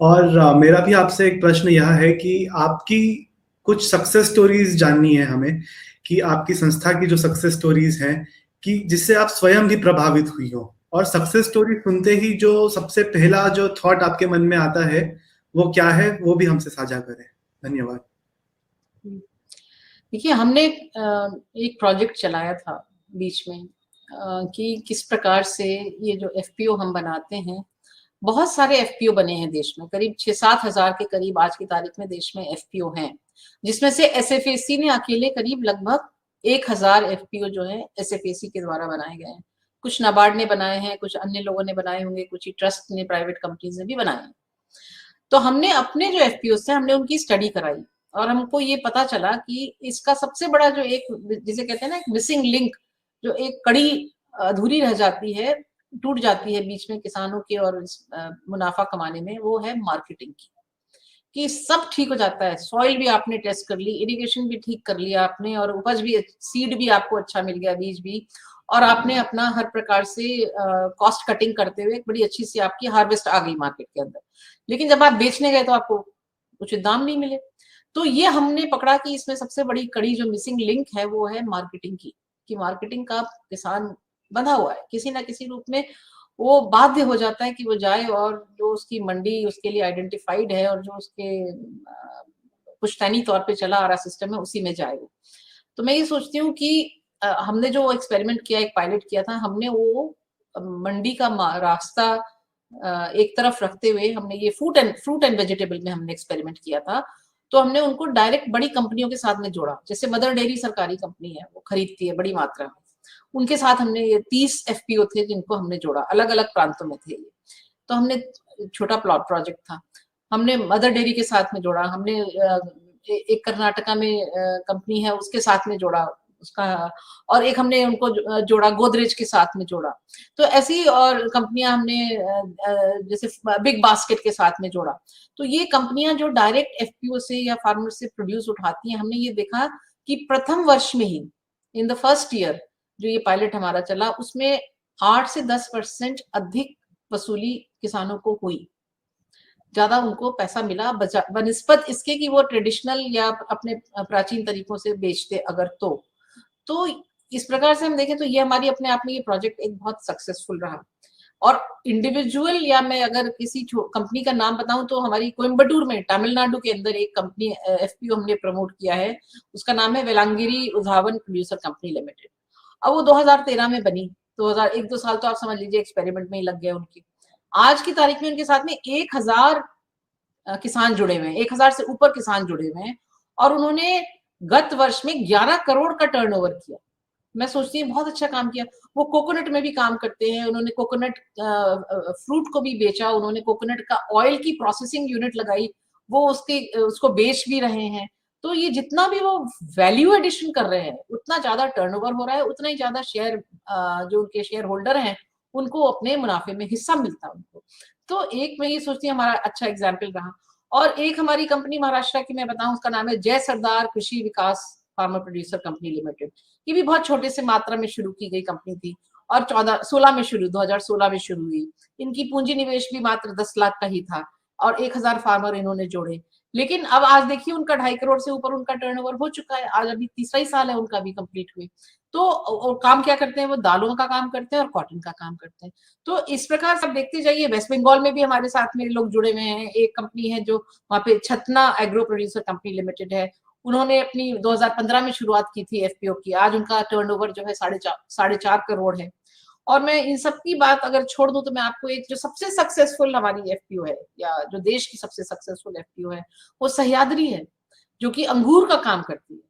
और मेरा भी आपसे एक प्रश्न यह है कि आपकी कुछ सक्सेस स्टोरीज जाननी है हमें, कि आपकी संस्था की जो सक्सेस स्टोरीज हैं, कि जिससे आप स्वयं भी प्रभावित हुई हो, और सक्सेस स्टोरी सुनते ही जो सबसे पहला जो थॉट आपके मन में आता है वो क्या है, वो भी हमसे साझा करें। धन्यवाद। देखिए, हमने एक प्रोजेक्ट चलाया था बीच में कि किस प्रकार से ये जो एफपीओ हम बनाते हैं, बहुत सारे एफपीओ बने हैं देश में, करीब 6-7 हजार के करीब आज की तारीख में देश में एफपीओ हैं, जिसमें से एसएफएसी ने अकेले करीब लगभग 1000 एफपीओ जो है एसएफएसी के द्वारा बनाए गए हैं। कुछ नाबार्ड ने बनाए हैं, कुछ अन्य लोगों ने बनाए होंगे, कुछ ही ट्रस्ट ने, प्राइवेट कंपनीज ने भी बनाए हैं। तो हमने अपने जो एफपीओ थे हमने उनकी स्टडी कराई और हमको ये पता चला कि इसका सबसे बड़ा जो एक, जिसे कहते हैं ना, एक मिसिंग लिंक, जो एक कड़ी अधूरी रह जाती है, टूट जाती है बीच में किसानों के और मुनाफा कमाने में, वो है मार्केटिंग की। कि सब ठीक हो जाता है, सॉइल भी आपने टेस्ट कर ली, इरिगेशन भी ठीक कर लिया आपने, और उपज भी, सीड भी आपको अच्छा मिल गया, बीज भी, और आपने अपना हर प्रकार से कॉस्ट कटिंग करते हुए एक बड़ी अच्छी सी आपकी हार्वेस्ट आ गई मार्केट के अंदर, लेकिन जब आप बेचने गए तो आपको उचित दाम नहीं मिले। तो ये हमने पकड़ा कि इसमें सबसे बड़ी कड़ी जो मिसिंग लिंक है वो है मार्केटिंग की, कि मार्केटिंग का किसान बंधा हुआ है किसी ना किसी रूप में, वो बाध्य हो जाता है कि वो जाए और जो उसकी मंडी उसके लिए आइडेंटिफाइड है और जो उसके पुश्तैनी तौर पे चला आ रहा सिस्टम है उसी में जाए वो। तो मैं ये सोचती हूँ कि हमने जो एक्सपेरिमेंट किया, एक पायलट किया था, हमने वो मंडी का रास्ता एक तरफ रखते हुए हमने ये फ्रूट एंड वेजिटेबल में हमने एक्सपेरिमेंट किया था। तो हमने उनको डायरेक्ट बड़ी कंपनियों के साथ में जोड़ा, जैसे मदर डेयरी सरकारी कंपनी है, वो खरीदती है बड़ी मात्रा में, उनके साथ हमने ये 30 एफपीओ थे जिनको हमने जोड़ा, अलग अलग प्रांतों में थे ये। तो हमने, छोटा प्लॉट प्रोजेक्ट था, हमने मदर डेयरी के साथ में जोड़ा, हमने एक कर्नाटका में कंपनी है उसके साथ में जोड़ा उसका, और एक हमने उनको जोड़ा गोदरेज के साथ में जोड़ा। तो ऐसी और कंपनियां हमने जैसे बिग बास्केट के साथ में जोड़ा। तो ये कंपनियां जो डायरेक्ट एफपीओ से या फार्मर से प्रोड्यूस उठाती हैं, हमने ये देखा कि प्रथम वर्ष में ही, इन द फर्स्ट ईयर जो ये पायलट हमारा चला, उसमें 8 से 10% अधिक वसूली किसानों को हुई, ज्यादा उनको पैसा मिला बनिस्बत इसके कि वो ट्रेडिशनल या अपने प्राचीन तरीकों से बेचते अगर तो इस प्रकार से हम देखें तो ये हमारी अपने आप में ये प्रोजेक्ट एक बहुत सक्सेसफुल रहा। और इंडिविजुअल या मैं अगर किसी कंपनी का नाम बताऊं तो हमारी कोयम्बटूर में, तमिलनाडु के अंदर एक कंपनी एफपीओ हमने प्रमोट किया है, उसका नाम है वेलांगिरी उधावन प्रोड्यूसर कंपनी लिमिटेड। अब वो 2013 में बनी, 2001-2 साल तो आप समझ लीजिए एक्सपेरिमेंट में ही लग गए उनकी। आज की तारीख में उनके साथ में 1000 किसान जुड़े हुए हैं, 1000 से ऊपर किसान जुड़े हुए हैं, और उन्होंने गत वर्ष में 11 करोड़ का टर्नओवर किया। मैं सोचती हूँ बहुत अच्छा काम किया। वो कोकोनट में भी काम करते हैं, उन्होंने कोकोनट फ्रूट को भी बेचा, उन्होंने कोकोनट का ऑयल की प्रोसेसिंग यूनिट लगाई, वो उसको बेच भी रहे हैं। तो ये जितना भी वो वैल्यू एडिशन कर रहे हैं, उतना ज्यादा टर्नओवर हो रहा है, उतना ही ज्यादा शेयर, जो उनके शेयर होल्डर हैं उनको अपने मुनाफे में हिस्सा मिलता है उनको। तो एक मैं ये सोचती हूँ हमारा अच्छा एग्जाम्पल रहा। और एक हमारी कंपनी महाराष्ट्र की मैं बताऊं, उसका नाम है जय सरदार कृषि विकास फार्मर प्रोड्यूसर कंपनी लिमिटेड। ये भी बहुत छोटे से मात्रा में शुरू की गई कंपनी थी और 2016 में शुरू हुई। इनकी पूंजी निवेश भी मात्र 10 लाख का ही था और 1000 फार्मर इन्होंने जोड़े। लेकिन अब आज देखिए उनका 2.5 करोड़ से ऊपर उनका टर्नओवर हो चुका है, आज अभी तीसरा ही साल है उनका भी कंप्लीट हुए। तो काम क्या करते हैं, वो दालों का काम करते हैं और कॉटन का काम करते हैं। तो इस प्रकार से आप देखते जाइए, वेस्ट बंगाल में भी हमारे साथ में लोग जुड़े हुए हैं। एक कंपनी है जो वहाँ पे छतना एग्रो प्रोड्यूसर कंपनी लिमिटेड है, उन्होंने अपनी 2015 में शुरुआत की थी एफपीओ की, आज उनका टर्नओवर जो है 4.5 करोड़ है। और मैं इन सब की बात अगर छोड़ दूं तो मैं आपको एक जो सबसे सक्सेसफुल हमारी एफपीओ है, या जो देश की सबसे सक्सेसफुल एफपीओ है, वो सह्याद्री है, जो कि अंगूर का काम करती है।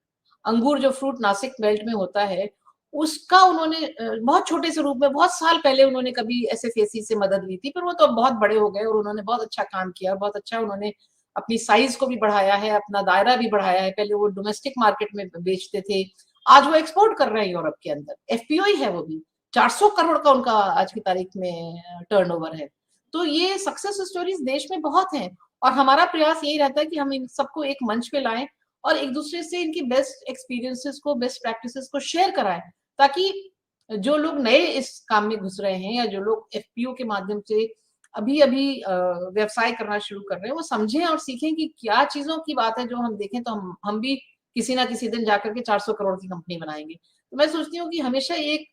अंगूर जो फ्रूट नासिक बेल्ट में होता है, उसका उन्होंने बहुत छोटे से रूप में बहुत साल पहले उन्होंने कभी एसएफएसी से मदद ली थी, पर वो तो बहुत बड़े हो गए और उन्होंने बहुत अच्छा काम किया और बहुत अच्छा उन्होंने अपनी साइज को भी बढ़ाया है, अपना दायरा भी बढ़ाया है। पहले वो डोमेस्टिक मार्केट में बेचते थे, आज वो एक्सपोर्ट कर रहे हैं यूरोप के अंदर। एफपीओ ही है वो भी, 400 करोड़ का उनका आज की तारीख में टर्नओवर है। तो ये सक्सेस स्टोरीज देश में बहुत हैं और हमारा प्रयास यही रहता है कि हम इन सबको एक मंच पे लाएं और एक दूसरे से इनकी बेस्ट एक्सपीरियंसेस को, बेस्ट प्रैक्टिसेस को शेयर कराएं, ताकि जो लोग नए इस काम में घुस रहे हैं या जो लोग एफपीओ के माध्यम से अभी अभी व्यवसाय करना शुरू कर रहे हैं, वो समझें और सीखें कि क्या चीजों की बात है जो हम देखें तो हम भी किसी ना किसी दिन जाकर के 400 करोड़ की कंपनी बनाएंगे। तो मैं सोचती हूँ कि हमेशा एक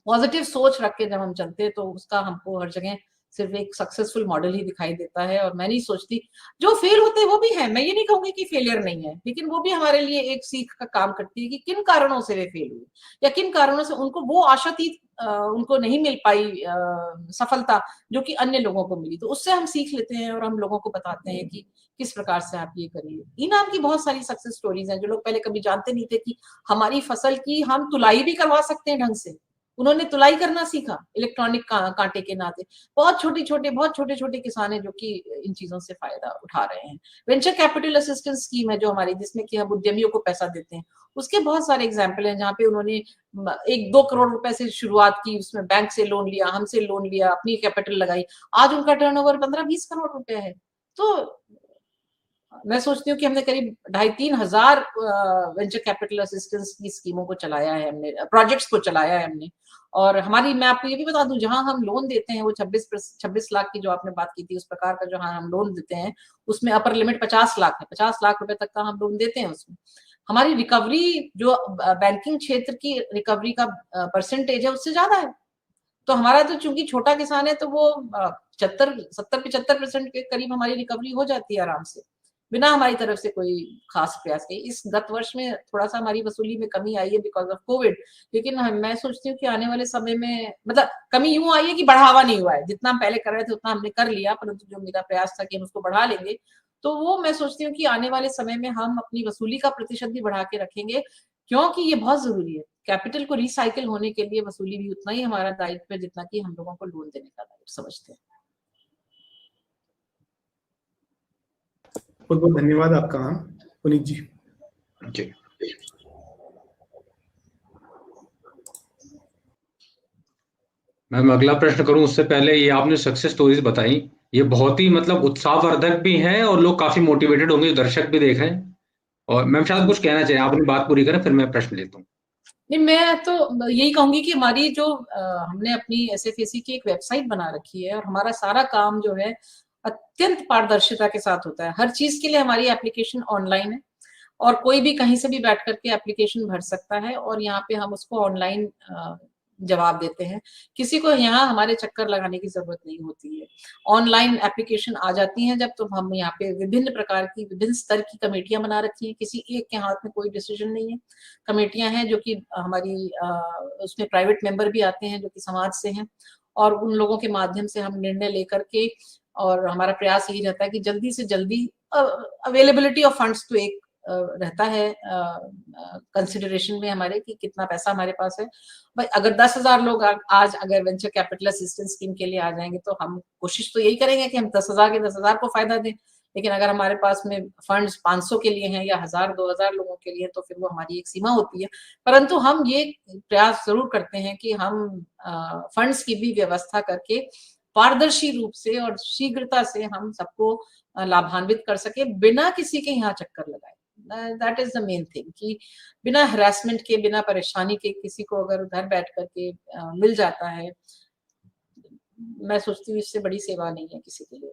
पॉजिटिव सोच रख के जब हम चलते हैं तो उसका हमको हर जगह सिर्फ एक सक्सेसफुल मॉडल ही दिखाई देता है। और मैं नहीं सोचती, जो फेल होते हैं वो भी है, मैं ये नहीं कहूंगी कि फेलियर नहीं है, लेकिन वो भी हमारे लिए एक सीख का काम करती है कि किन कारणों से वे फेल हुए या किन कारणों से उनको वो आशातीत उनको नहीं मिल पाई सफलता जो कि अन्य लोगों को मिली। तो उससे हम सीख लेते हैं और हम लोगों को बताते हैं कि किस प्रकार से आप ये करिए। इनाम की बहुत सारी सक्सेस स्टोरीज हैं जो लोग पहले कभी जानते नहीं थे कि हमारी फसल की हम तुलाई भी करवा सकते हैं ढंग से। उन्होंने तुलाई करना सीखा इलेक्ट्रॉनिक कांटे के नाते। बहुत छोटे छोटे किसान हैं जो कि इन चीजों से फायदा उठा रहे हैं। वेंचर कैपिटल असिस्टेंस स्कीम है जो हमारी, जिसमें कि हम उद्यमियों को पैसा देते हैं, उसके बहुत सारे एग्जाम्पल हैं जहाँ पे उन्होंने 1-2 करोड़ रुपए से शुरुआत की, उसमें बैंक से लोन लिया, हमसे लोन लिया, अपनी कैपिटल लगाई, आज उनका टर्नओवर 15-20 करोड़ रुपए है। तो मैं सोचती हूँ कि हमने करीब 2,500-3 हजार वेंचर कैपिटल असिस्टेंस की स्कीमों को चलाया है हमने, प्रोजेक्ट्स को चलाया है हमने। और हमारी, मैं आपको ये भी बता दूं, जहां हम लोन देते हैं वो 26 लाख की जो आपने बात की थी, उस प्रकार का जहां हम लोन देते हैं उसमें अपर लिमिट 50 लाख है। 50 लाख रुपए तक का हम लोन देते हैं। उसमें हमारी रिकवरी जो बैंकिंग क्षेत्र की रिकवरी का परसेंटेज है उससे ज्यादा है। तो हमारा तो चूंकि छोटा किसान है तो वो 70-75% के करीब हमारी रिकवरी हो जाती है आराम से, बिना हमारी तरफ से कोई खास प्रयास के। इस गत वर्ष में थोड़ा सा हमारी वसूली में कमी आई है बिकॉज ऑफ कोविड, लेकिन मैं सोचती हूँ कि आने वाले समय में, मतलब कमी यूं आई है कि बढ़ावा नहीं हुआ है, जितना हम पहले कर रहे थे उतना हमने कर लिया, परंतु जो मेरा प्रयास था कि हम उसको बढ़ा लेंगे, तो वो मैं सोचती हूँ कि आने वाले समय में हम अपनी वसूली का प्रतिशत भी बढ़ा के रखेंगे, क्योंकि ये बहुत जरूरी है। कैपिटल को रिसाइकिल होने के लिए वसूली भी उतना ही हमारा दायित्व है जितना कि हम लोगों को लोन देने का दायित्व समझते हैं। बहुत बहुत धन्यवाद आपका मैम। पुनीत जी। जी, मैम अगला प्रश्न करूं उससे पहले, ये आपने सक्सेस स्टोरीज बताई, ये बहुत ही मतलब उत्साहवर्धक भी हैं और लोग काफी मोटिवेटेड होंगे, दर्शक भी देख रहे हैं। और मैम शायद कुछ कहना चाहिए, आप अपनी बात पूरी करें फिर मैं प्रश्न लेता हूँ। नहीं, मैं तो यही कहूंगी कि हमारी जो हमने अपनी एसएफएसी की एक वेबसाइट बना रखी है और हमारा सारा काम जो है अत्यंत पारदर्शिता के साथ होता है। हर चीज के लिए हमारी एप्लीकेशन ऑनलाइन है और कोई भी कहीं से भी बैठ करके एप्लीकेशन भर सकता है और यहाँ पे हम उसको ऑनलाइन जवाब देते हैं। किसी को यहाँ हमारे चक्कर लगाने की जरूरत नहीं होती है। ऑनलाइन एप्लीकेशन आ जाती है जब, तो हम यहाँ पे विभिन्न प्रकार की, विभिन्न स्तर की कमेटियां बना रखी हैं। किसी एक के हाथ में कोई डिसीजन नहीं है। कमेटियां हैं जो कि हमारी उसमें प्राइवेट मेंबर भी आते हैं जो कि समाज से हैं, और उन लोगों के माध्यम से हम निर्णय लेकर के, और हमारा प्रयास यही रहता है कि जल्दी से जल्दी अवेलेबिलिटी ऑफ फंड्स तो एक रहता है कंसिडरेशन में हमारे कि कितना पैसा हमारे पास है। भाई अगर 10,000 लोग आज अगर वेंचर कैपिटल असिस्टेंस स्कीम के लिए आ जाएंगे तो हम कोशिश तो यही करेंगे कि हम 10,000 के 10,000 को फायदा दें। लेकिन अगर हमारे पास में फंड्स 500 के लिए हैं या 1,000-2,000 लोगों के लिए, तो फिर वो हमारी एक सीमा होती है। परंतु हम ये प्रयास जरूर करते हैं कि हम फंड्स की भी व्यवस्था करके पारदर्शी रूप से और शीघ्रता से हम सबको लाभान्वित कर सके, बिना किसी के यहाँ चक्कर लगाए। That is the main thing कि बिना हरासमेंट के, बिना परेशानी के किसी को अगर घर बैठ करके मिल जाता है, मैं सोचती हूँ इससे बड़ी सेवा नहीं है किसी के लिए।